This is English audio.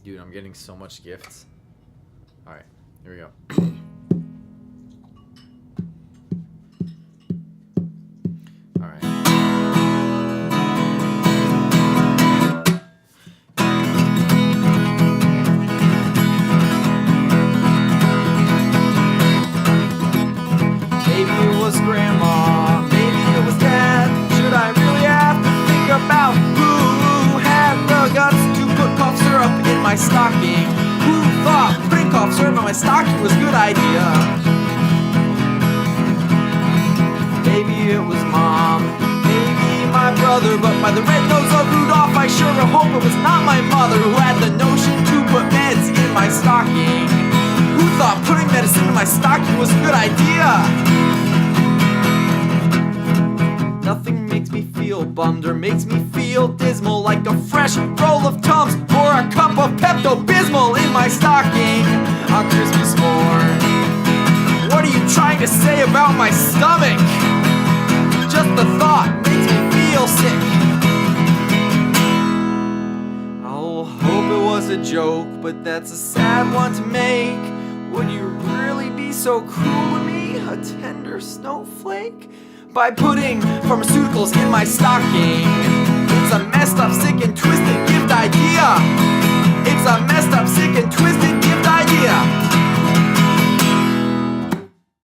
Dude, I'm getting so much gifts. Alright, here we go. Alright. Maybe it was grandma, maybe it was dad. Should I really have to think about who had the guts to put cough syrup in my stocking? Who thought putting cough syrup in my stocking was a good idea? Maybe it was mom, maybe my brother, but by the red nose of Rudolph I sure hope it was not my mother who had the notion to put meds in my stocking. Who thought putting medicine in my stocking was a good idea? Nothing makes me feel bummed or makes me feel dismal like a fresh roll of Tums or a cup of Pepto-Bismol in my stocking on Christmas morn. What are you trying to say about my stomach? Just the thought makes me feel sick. I'll hope it was a joke, but that's a sad one to make. Would you really be so cruel to me, a tender snowflake? By putting pharmaceuticals in my stocking.